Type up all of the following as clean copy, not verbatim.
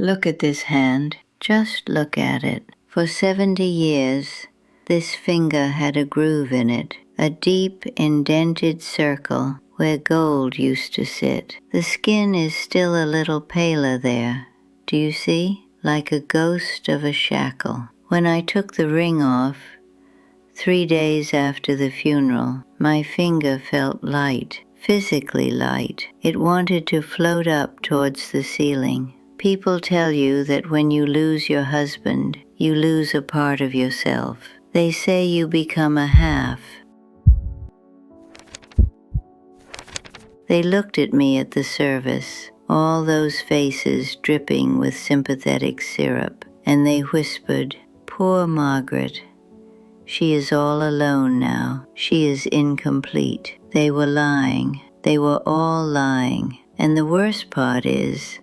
Look at this hand. Just look at it. For 70 years, this finger had a groove in it, a deep indented circle where gold used to sit. The skin is still a little paler there. Do you see? Like a ghost of a shackle. When I took the ring off, 3 days after the funeral, my finger felt light, physically light. It wanted to float up towards the ceiling. People tell you that when you lose your husband, you lose a part of yourself. They say you become a half. They looked at me at the service, all those faces dripping with sympathetic syrup, and they whispered, "Poor Margaret. She is all alone now. She is incomplete." They were lying. They were all lying. And the worst part is,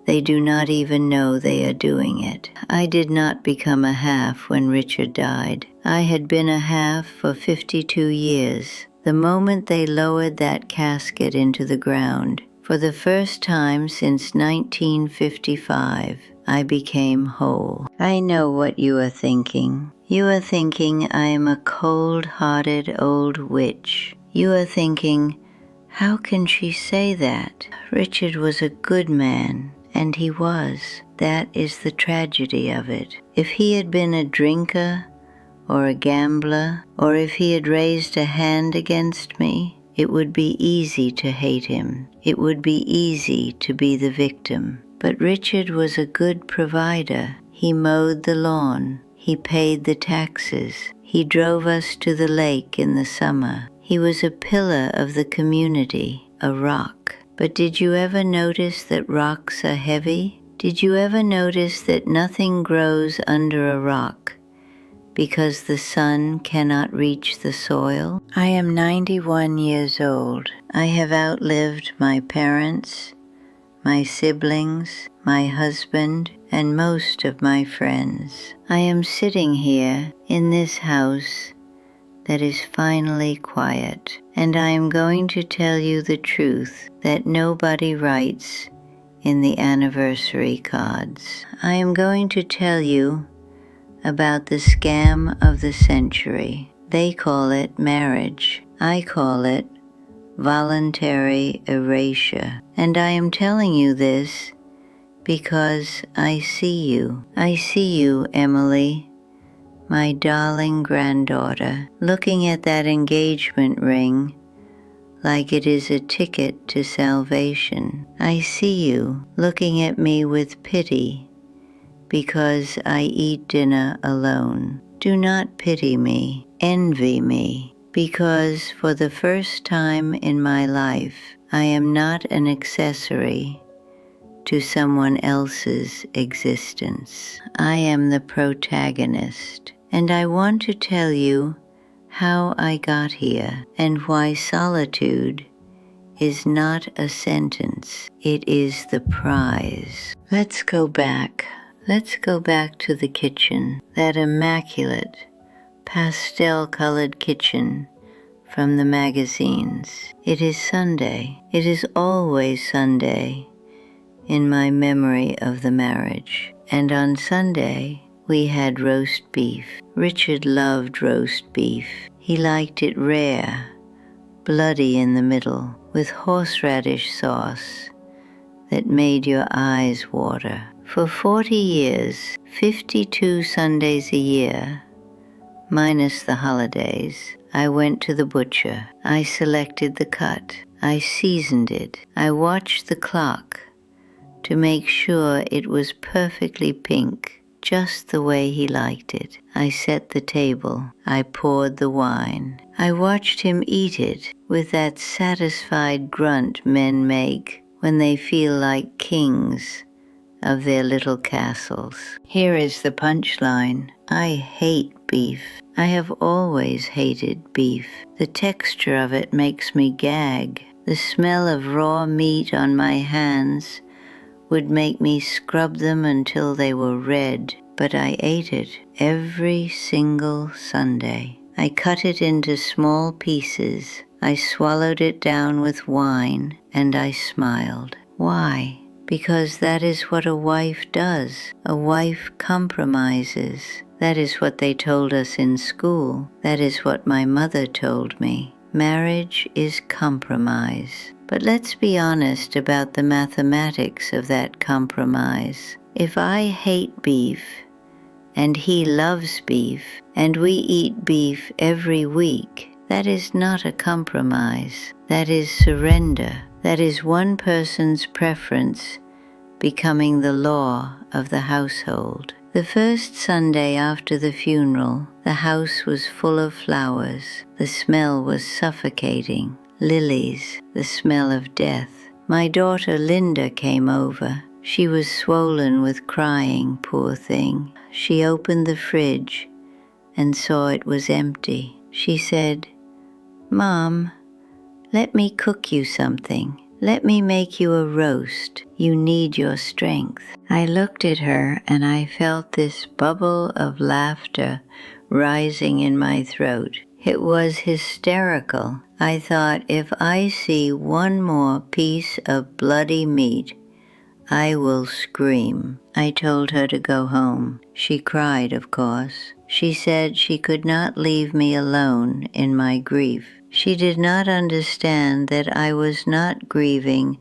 they do not even know they are doing it. I did not become a half when Richard died. I had been a half for 52 years. The moment they lowered that casket into the ground, for the first time since 1955, I became whole. I know what you are thinking. You are thinking I am a cold-hearted old witch. You are thinking, how can she say that? Richard was a good man, and he was. That is the tragedy of it. If he had been a drinker or a gambler, or if he had raised a hand against me, it would be easy to hate him. It would be easy to be the victim. But Richard was a good provider. He mowed the lawn. He paid the taxes. He drove us to the lake in the summer. He was a pillar of the community, a rock. But did you ever notice that rocks are heavy? Did you ever notice that nothing grows under a rock because the sun cannot reach the soil? I am 91 years old. I have outlived my parents, my siblings, my husband, and most of my friends. I am sitting here in this house that is finally quiet, and I am going to tell you the truth that nobody writes in the anniversary cards. I am going to tell you about the scam of the century. They call it marriage. I call it voluntary erasure. And I am telling you this because I see you. I see you, Emily, my darling granddaughter, looking at that engagement ring like it is a ticket to salvation. I see you looking at me with pity because I eat dinner alone. Do not pity me, envy me, because for the first time in my life, I am not an accessory to someone else's existence. I am the protagonist, and I want to tell you how I got here and why solitude is not a sentence. It is the prize. Let's go back. Let's go back to the kitchen, that immaculate, pastel-colored kitchen from the magazines. It is Sunday. It is always Sunday in my memory of the marriage. And on Sunday, we had roast beef. Richard loved roast beef. He liked it rare, bloody in the middle, with horseradish sauce that made your eyes water. For 40 years, 52 Sundays a year, minus the holidays, I went to the butcher. I selected the cut. I seasoned it. I watched the clock to make sure it was perfectly pink, just the way he liked it. I set the table. I poured the wine. I watched him eat it with that satisfied grunt men make when they feel like kings of their little castles. Here is the punchline. I hate beef. I have always hated beef. The texture of it makes me gag. The smell of raw meat on my hands would make me scrub them until they were red, but I ate it every single Sunday. I cut it into small pieces. I swallowed it down with wine, and I smiled. Why? because that is what a wife does. A wife compromises. That is what they told us in school. That is what my mother told me. Marriage is compromise. But let's be honest about the mathematics of that compromise. If I hate beef, and he loves beef, and we eat beef every week, that is not a compromise. That is surrender. That is one person's preference becoming the law of the household. The first Sunday after the funeral, the house was full of flowers. The smell was suffocating. Lilies, the smell of death. My daughter Linda came over. She was swollen with crying, poor thing. She opened the fridge and saw it was empty. She said, "Mom, let me cook you something. Let me make you a roast. You need your strength." I looked at her and I felt this bubble of laughter rising in my throat. It was hysterical. I thought, if I see one more piece of bloody meat, I will scream. I told her to go home. She cried, of course. She said she could not leave me alone in my grief. She did not understand that I was not grieving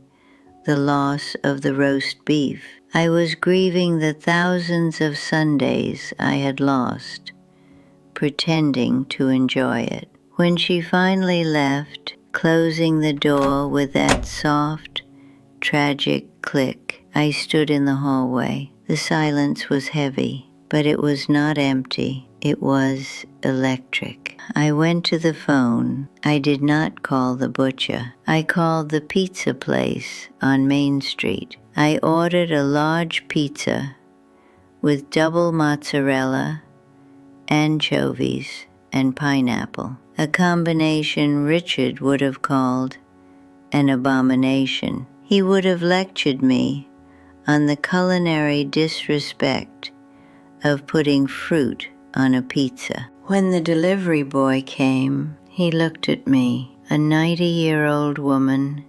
the loss of the roast beef. I was grieving the thousands of Sundays I had lost, pretending to enjoy it. When she finally left, closing the door with that soft, tragic click, I stood in the hallway. The silence was heavy, but it was not empty. It was electric. I went to the phone. I did not call the butcher. I called the pizza place on Main Street. I ordered a large pizza with double mozzarella, anchovies, and pineapple, a combination Richard would have called an abomination. He would have lectured me on the culinary disrespect of putting fruit on a pizza. When the delivery boy came, he looked at me, a 90-year-old woman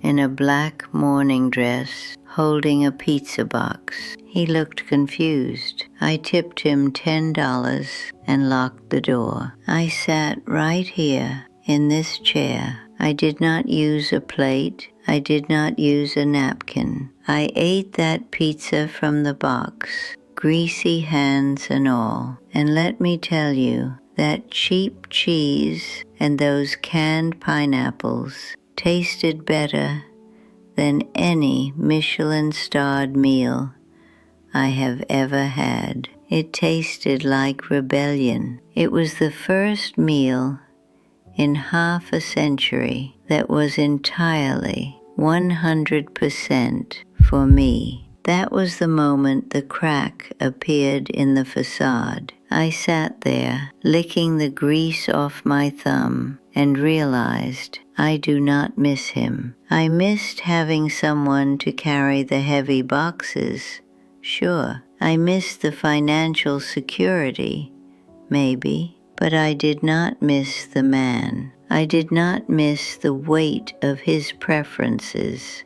in a black morning dress holding a pizza box. He looked confused. I tipped him $10 and locked the door. I sat right here in this chair. I did not use a plate. I did not use a napkin. I ate that pizza from the box, greasy hands and all. And let me tell you, that cheap cheese and those canned pineapples tasted better than any Michelin-starred meal I have ever had. It tasted like rebellion. It was the first meal in half a century that was entirely 100% for me. That was the moment the crack appeared in the facade. I sat there, licking the grease off my thumb, and realized I do not miss him. I missed having someone to carry the heavy boxes, sure. I missed the financial security, maybe. But I did not miss the man. I did not miss the weight of his preferences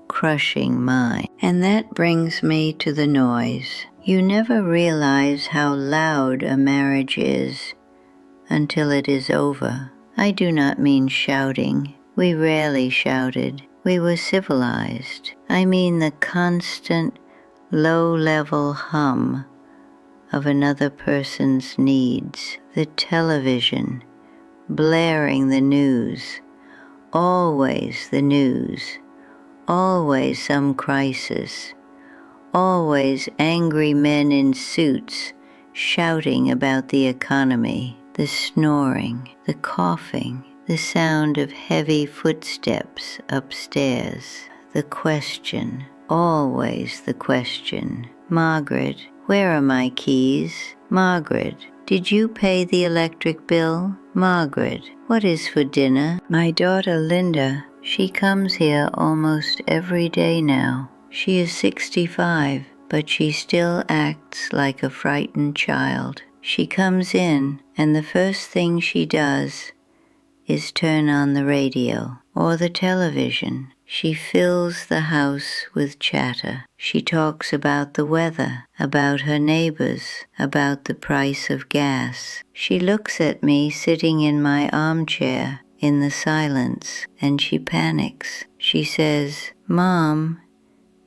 crushing mine. And that brings me to the noise. You never realize how loud a marriage is until it is over. I do not mean shouting. We rarely shouted. We were civilized. I mean the constant, low-level hum of another person's needs. The television, blaring the news, always the news, always some crisis, always angry men in suits shouting about the economy, the snoring, the coughing, the sound of heavy footsteps upstairs, the question, always the question, "Margaret, where are my keys? Margaret, did you pay the electric bill? Margaret, what is for dinner?" My daughter Linda, she comes here almost every day now. She is 65, but she still acts like a frightened child. She comes in, and the first thing she does is turn on the radio or the television. She fills the house with chatter. She talks about the weather, about her neighbors, about the price of gas. She looks at me sitting in my armchair in the silence, and she panics. She says, "Mom,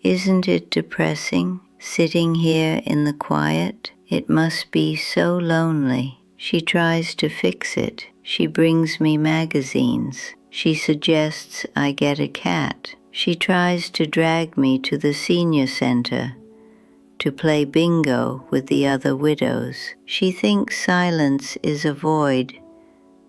isn't it depressing, sitting here in the quiet? It must be so lonely." She tries to fix it. She brings me magazines. She suggests I get a cat. She tries to drag me to the senior center to play bingo with the other widows. She thinks silence is a void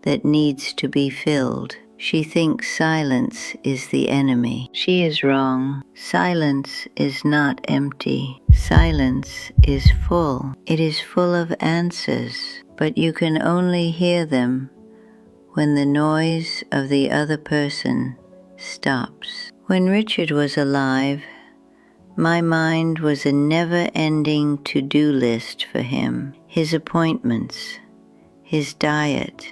that needs to be filled. She thinks silence is the enemy. She is wrong. Silence is not empty. Silence is full. It is full of answers, but you can only hear them when the noise of the other person stops. When Richard was alive, my mind was a never-ending to-do list for him. His appointments, his diet,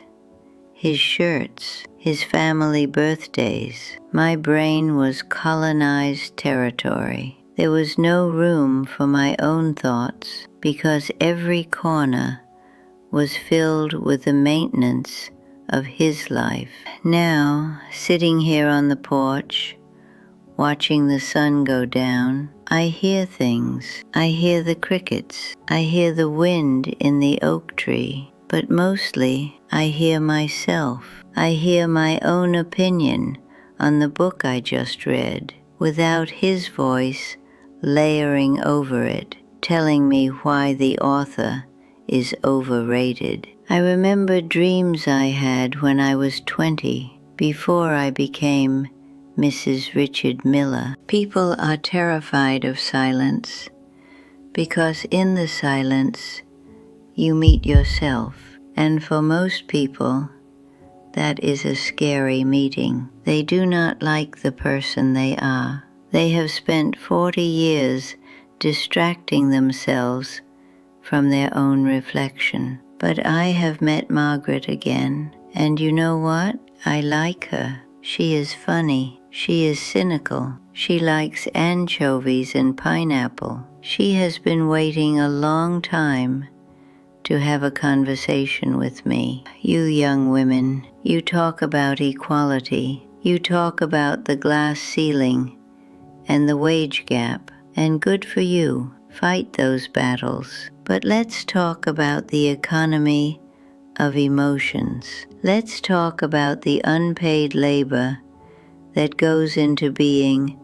his shirts, his family birthdays. My brain was colonized territory. There was no room for my own thoughts because every corner was filled with the maintenance of his life. Now, sitting here on the porch, watching the sun go down, I hear things. I hear the crickets. I hear the wind in the oak tree. But mostly, I hear myself. I hear my own opinion on the book I just read, without his voice layering over it, telling me why the author is overrated. I remember dreams I had when I was 20, before I became Mrs. Richard Miller. People are terrified of silence because in the silence you meet yourself, and for most people that is a scary meeting. They do not like the person they are. They have spent 40 years distracting themselves from their own reflection. But I have met Margaret again, and you know what? I like her. She is funny. She is cynical. She likes anchovies and pineapple. She has been waiting a long time to have a conversation with me. You young women, you talk about equality. You talk about the glass ceiling and the wage gap, and good for you. Fight those battles. But let's talk about the economy of emotions. Let's talk about the unpaid labor that goes into being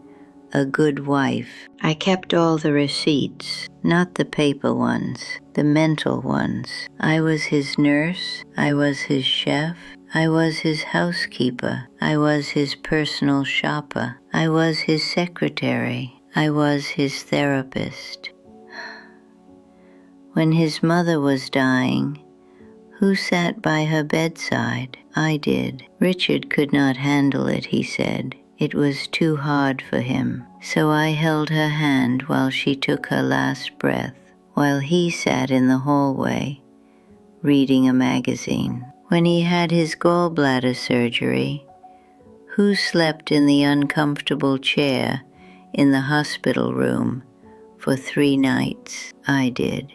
a good wife. I kept all the receipts, not the paper ones, the mental ones. I was his nurse. I was his chef. I was his housekeeper. I was his personal shopper. I was his secretary. I was his therapist. When his mother was dying, who sat by her bedside? I did. Richard could not handle it, he said. It was too hard for him. So I held her hand while she took her last breath, while he sat in the hallway, reading a magazine. When he had his gallbladder surgery, who slept in the uncomfortable chair in the hospital room for 3 nights? I did.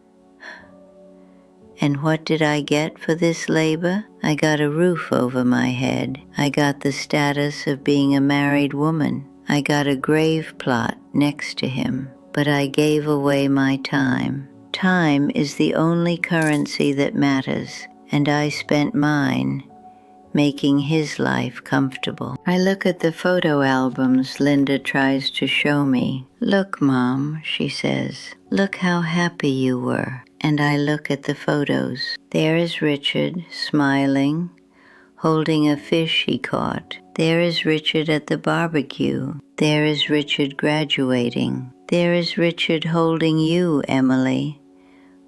And what did I get for this labor? I got a roof over my head. I got the status of being a married woman. I got a grave plot next to him. But I gave away my time. Time is the only currency that matters, and I spent mine making his life comfortable. I look at the photo albums Linda tries to show me. Look, Mom, she says. Look how happy you were. And I look at the photos. There is Richard, smiling, holding a fish he caught. There is Richard at the barbecue. There is Richard graduating. There is Richard holding you, Emily,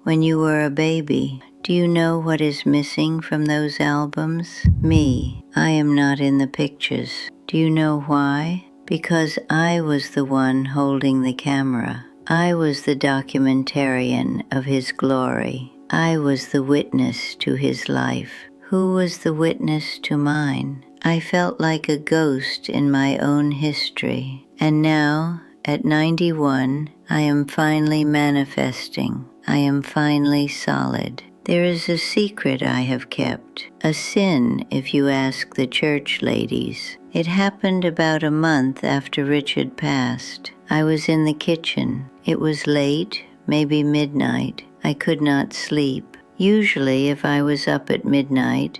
when you were a baby. Do you know what is missing from those albums? Me. I am not in the pictures. Do you know why? Because I was the one holding the camera. I was the documentarian of his glory. I was the witness to his life. Who was the witness to mine? I felt like a ghost in my own history. And now, at 91, I am finally manifesting. I am finally solid. There is a secret I have kept, a sin if you ask the church ladies. It happened about a month after Richard passed. I was in the kitchen. It was late, maybe midnight. I could not sleep. Usually, if I was up at midnight,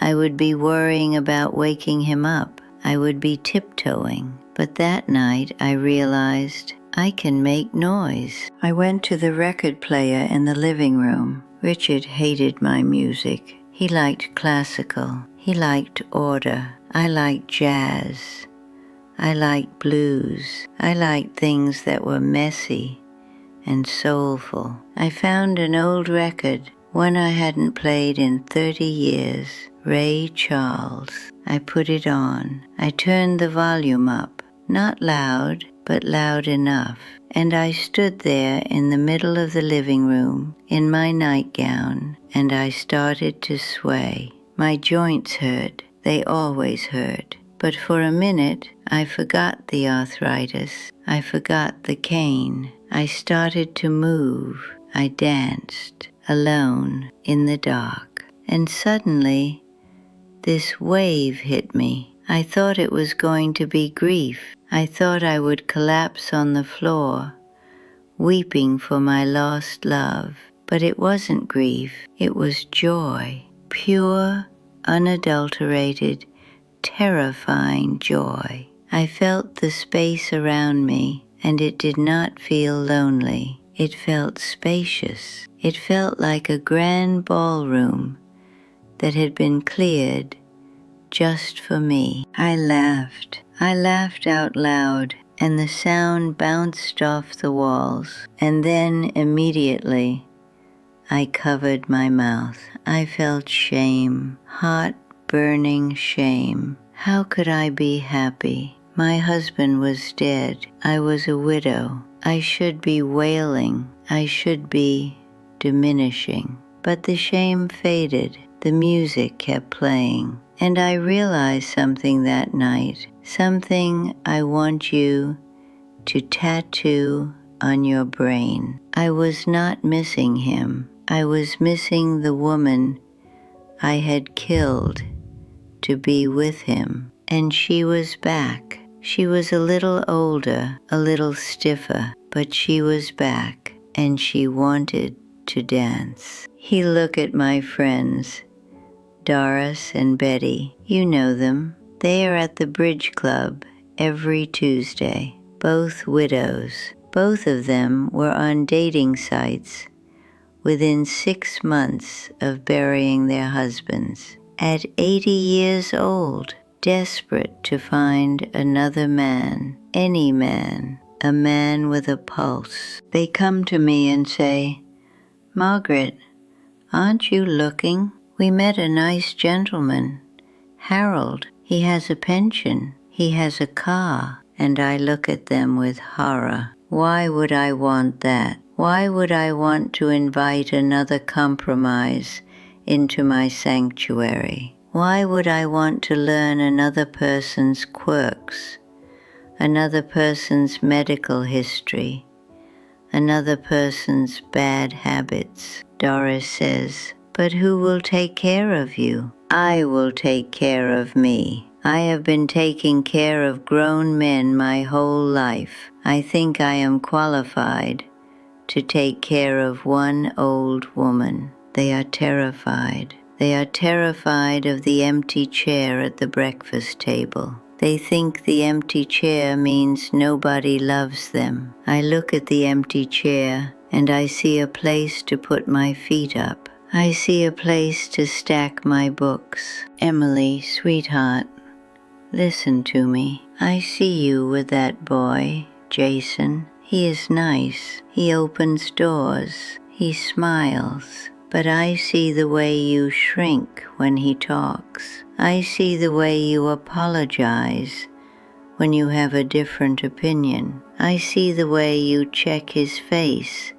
I would be worrying about waking him up. I would be tiptoeing. But that night I realized I can make noise. I went to the record player in the living room. Richard hated my music. He liked classical. He liked order. I liked jazz. I liked blues. I liked things that were messy and soulful. I found an old record, one I hadn't played in 30 years, Ray Charles. I put it on. I turned the volume up, not loud, but loud enough. And I stood there in the middle of the living room in my nightgown, and I started to sway. My joints hurt. They always hurt. But for a minute, I forgot the arthritis. I forgot the cane. I started to move. I danced, alone, in the dark. And suddenly, this wave hit me. I thought it was going to be grief. I thought I would collapse on the floor, weeping for my lost love. But it wasn't grief. It was joy. Pure, unadulterated, terrifying joy. I felt the space around me, and it did not feel lonely. It felt spacious. It felt like a grand ballroom that had been cleared just for me. I laughed. I laughed out loud, and the sound bounced off the walls. And then immediately, I covered my mouth. I felt shame, hot, burning shame. How could I be happy? My husband was dead. I was a widow. I should be wailing. I should be diminishing. But the shame faded. The music kept playing. And I realized something that night, something I want you to tattoo on your brain. I was not missing him. I was missing the woman I had killed to be with him. And she was back. She was a little older, a little stiffer, but she was back, and she wanted to dance. He looked at my friends, Doris and Betty. You know them. They are at the Bridge Club every Tuesday. Both widows. Both of them were on dating sites within 6 months of burying their husbands. At 80 years old, desperate to find another man, any man, a man with a pulse. They come to me and say, "Margaret, aren't you looking? We met a nice gentleman, Harold. He has a pension. He has a car." And I look at them with horror. Why would I want that? Why would I want to invite another compromise into my sanctuary? Why would I want to learn another person's quirks, another person's medical history, another person's bad habits? Doris says, "But who will take care of you?" I will take care of me. I have been taking care of grown men my whole life. I think I am qualified to take care of one old woman. They are terrified. They are terrified of the empty chair at the breakfast table. They think the empty chair means nobody loves them. I look at the empty chair and I see a place to put my feet up. I see a place to stack my books. Emily, sweetheart, listen to me. I see you with that boy, Jason. He is nice. He opens doors. He smiles. But I see the way you shrink when he talks. I see the way you apologize when you have a different opinion. I see the way you check his face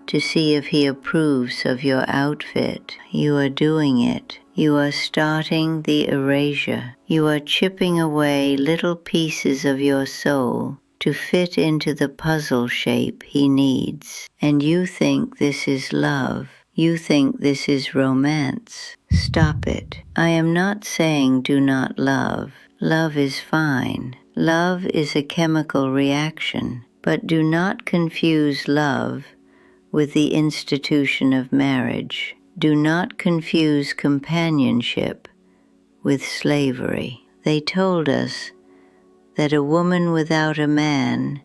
to see if he approves of your outfit. You are doing it. You are starting the erasure. You are chipping away little pieces of your soul to fit into the puzzle shape he needs. And you think this is love. You think this is romance. Stop it. I am not saying do not love. Love is fine. Love is a chemical reaction. But do not confuse love with the institution of marriage. Do not confuse companionship with slavery. They told us that a woman without a man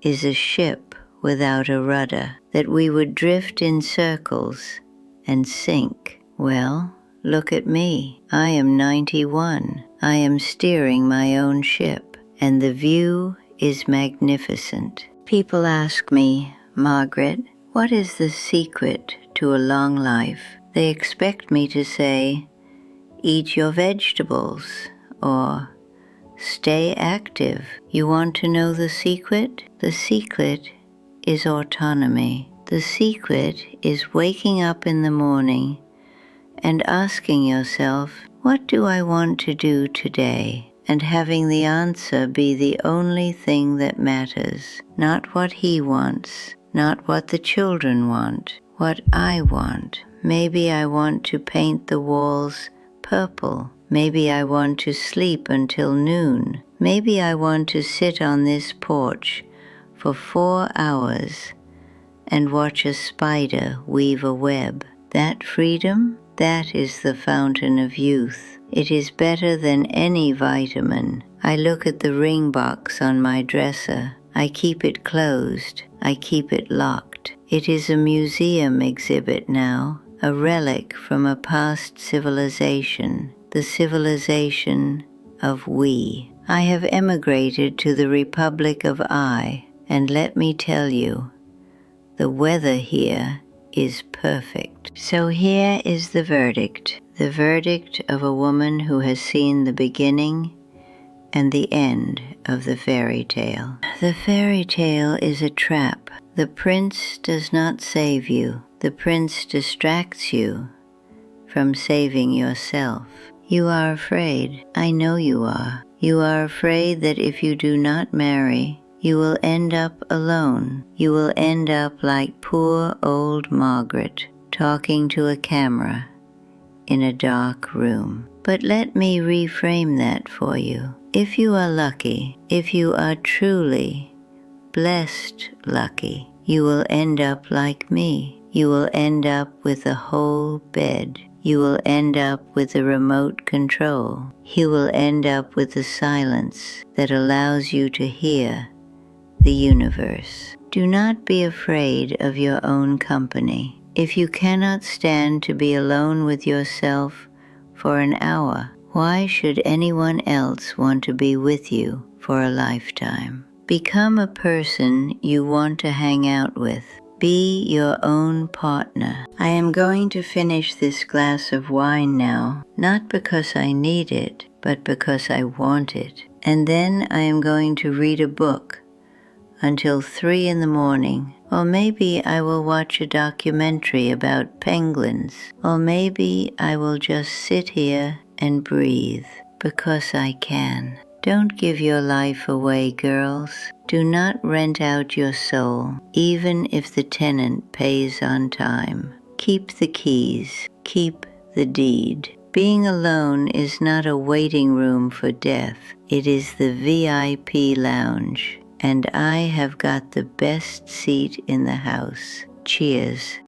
is a ship without a rudder, that we would drift in circles and sink. Well, look at me. I am 91. I am steering my own ship, and the view is magnificent. People ask me, Margaret, what is the secret to a long life? They expect me to say, eat your vegetables, or stay active. You want to know the secret? The secret is autonomy. The secret is waking up in the morning and asking yourself, what do I want to do today? And having the answer be the only thing that matters. Not what he wants, not what the children want, what I want. Maybe I want to paint the walls purple. Maybe I want to sleep until noon. Maybe I want to sit on this porch for 4 hours and watch a spider weave a web. That freedom, that is the fountain of youth. It is better than any vitamin. I look at the ring box on my dresser. I keep it closed. I keep it locked. It is a museum exhibit now, a relic from a past civilization, the civilization of we. I have emigrated to the Republic of I, and let me tell you, the weather here is perfect. So here is the verdict of a woman who has seen the beginning and the end of the fairy tale. The fairy tale is a trap. The prince does not save you. The prince distracts you from saving yourself. You are afraid. I know you are. You are afraid that if you do not marry, you will end up alone. You will end up like poor old Margaret, talking to a camera in a dark room. But let me reframe that for you. If you are lucky, if you are truly blessed lucky, you will end up like me. You will end up with a whole bed. You will end up with a remote control. You will end up with the silence that allows you to hear the universe. Do not be afraid of your own company. If you cannot stand to be alone with yourself for an hour, why should anyone else want to be with you for a lifetime? Become a person you want to hang out with. Be your own partner. I am going to finish this glass of wine now, not because I need it, but because I want it. And then I am going to read a book until 3 in the morning. Or maybe I will watch a documentary about penguins. Or maybe I will just sit here and breathe because I can. Don't give your life away, girls. Do not rent out your soul, even if the tenant pays on time. Keep the keys. Keep the deed. Being alone is not a waiting room for death. It is the VIP lounge. And I have got the best seat in the house. Cheers.